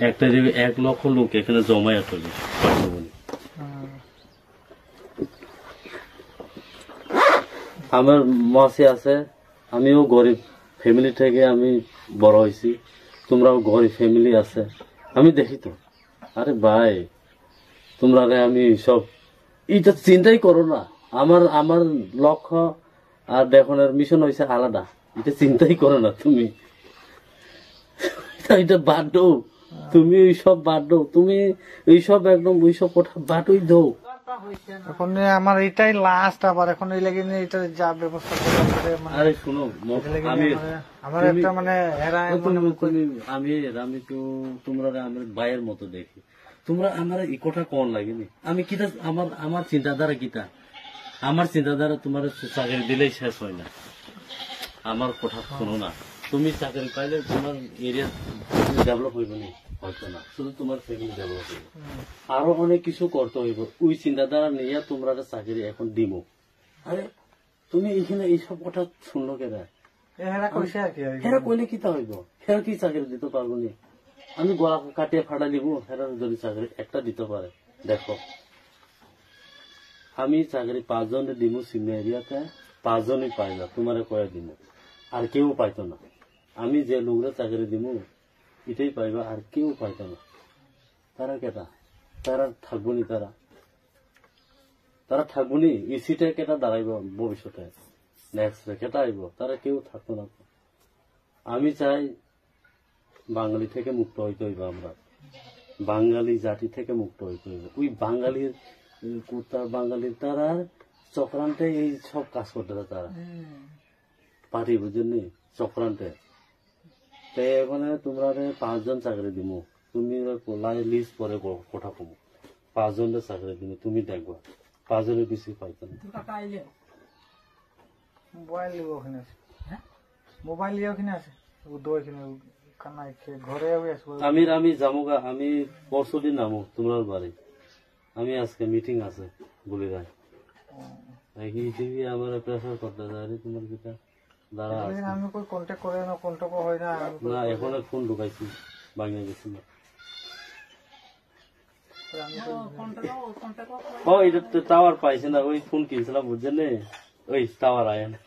একটা জায়গায় 1 লক্ষ লোক এখানে জমায়েত হইল আমার মাসি আছে আমিও গরিব ফ্যামিলি থেকে আমি বড় হয়েছি তোমরাও গরিব ফ্যামিলি আছে আমি দেখি তো আরে ভাই তোমরা আমি সব এটা চিন্তাই করো না আমার আমার লক্ষ্য আর দেখনের মিশন হয়েছে আলাদা এটা চিন্তাই করো না তুমি এটা বাদ দাও তুমি এইসব বাদ দাও তুমি এইসব একদম ওইসব কথা বাদই দাও এখন আমার এটাই লাস্ট আবার এখন এই লাগে এটা যা ব্যবস্থা করে আরে শুনো আমি আমার একটা মানে আমি তো তোমরা আমার ভাইয়ের মতো দেখি তোমরা আমার এই কথা কোন লাগেনি আমি কিটা আমার চিন্তাধারা কিটা আমার চিন্তাধারা তোমার চাকরি দিলেই শেষ হয় না আমার কথা শোনো না তুমি চাকরি পাইলে তোমার এরিয়া ডেভেলপ হইব না হয়তো না শুধু তোমার ফ্যামিলি ডেভেলপ হইব আরো অনেক কিছু করতে হইব ওই চিন্তাধারা নিয়ে তোমরা চাকরি এখন দিব আরে তুমি এখানে এইসব কথা শুনলো কেনা হেরা কইলে কিতা হইব হেরা কি চাকরি দিতে পারবো নি আমি গলা কাটিয়ে ফাটা দিব হেরা যদি চাকরি একটা দিতে পারে দেখো আমি চাকরি 5 জনের দিব সিমনা এরিয়াতে 5 জনই পাই না তোমার কয়ে দিব আর কেউ পাইতো না আমি যে লোকরা চাকরি দিব এটাই পাইবা আর কেউ পাইতো না তারা কেটা তারা থাকবো নি তারা থাকবো নি এই সিটে কেটা দাঁড়াইব ভবিষ্যতে নেক্সট কেটা আইব তারা কেউ থাকতো না আমি চাই বাঙালি থেকে মুক্ত হইতে হইব আমরা বাঙালি জাতি থেকে মুক্ত হইতে হইব ওই বাঙালির বাঙালির তারা চক্রান্তে এই সব কাজ করতে তারা পার্টি বুঝেননি চক্রান্তে মানে তোমরা 5 জন চাকরি দিব তুমি লিস্ট পরে কথা কমো 5 জনের চাকরি দিব তুমি দেখবা 5 জনের বেশি পাইতো না মোবাইল লিও ওখানে আছে মোবাইল লিও ওখানে আছে ঘরে আমি যামুগা আমি পরশুদিন নামো তোমার বাড়ি আমি আজকে মিটিং আছে বলে রাখ আমার প্রেসার করতে যাই তোমার কিটা দাঁড়া আমি কই কন্টাক্ট করে না কন্টাক্ট হয় না না এখন ফোন ঢুকাইছি ভাঙে গেছি না ও এটা তো টাওয়ার পাইছে না ওই ফোন কিনছিলাম বুঝছেন ওই টাওয়ার আয় না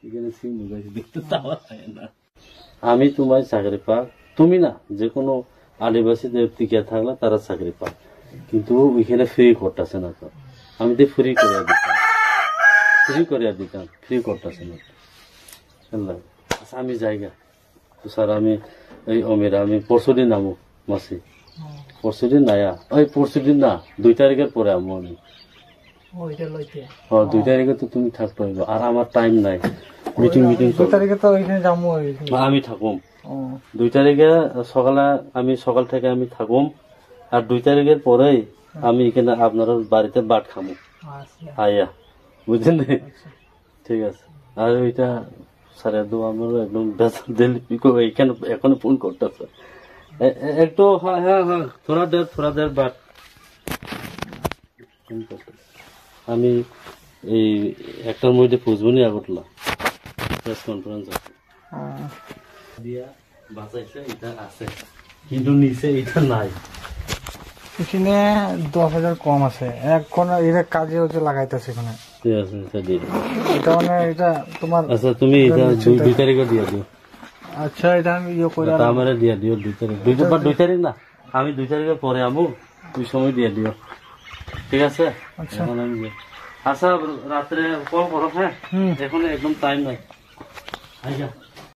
এখানে সিম ঢুকাইছি দেখতে টাওয়ার আয় না আমি তোমার চাকরি পা তুমি না যে কোনো আদিবাসীদের টিকে থাকলে তারা চাকরি পা কিন্তু ওইখানে ফ্রি করতেছে না তো আমি তো ফ্রি করে দিতাম ফ্রি করতেছে না আচ্ছা আমি জায়গা তো স্যার আমি এই অমিরা আমি পরশুদিন নামো মাসি পরশুদিন নাইয়া ওই পরশুদিন না 2 তারিখের পরে আমো আমি 2 তারিখে তো তুমি থাকতে হইব আর আমার টাইম নাই মিটিং 2 তারিখে তো ওইখানে যাবো আমি থাকুম 2 তারিখে সকালে আমি সকাল থেকে আমি থাকুম আর 2 তারিখের পরেই আমি এখানে আপনার বাড়িতে বাট খামো আইয়া বুঝছেন ঠিক আছে আর ওইটা সাড়ে 2 আমার একদম এখানে এখন ফোন করতেছে একটু হ্যাঁ থোড়া দের বাট আমি এই একটার মধ্যে পৌঁছবো নি আগতলা প্রেস কনফারেন্স আছে দিয়া বাঁচাইছে এটা আছে কিন্তু নিচে এটা নাই এখানে 10,000 কম আছে এখন এর কাজে হচ্ছে লাগাইতেছে এখানে ঠিক আছে এটা মানে এটা তোমার আচ্ছা তুমি এটা 2 তারিখে দিয়ে দিও আচ্ছা এটা আমি ইয়ে করে আমারে দিয়ে দিও 2 তারিখ 2 তারিখ না আমি 2 তারিখের পরে আমু তুই সময় দিয়ে দিও ঠিক আছে আচ্ছা আচ্ছা রাত্রে কল করো হ্যাঁ এখন একদম টাইম নাই আইয়া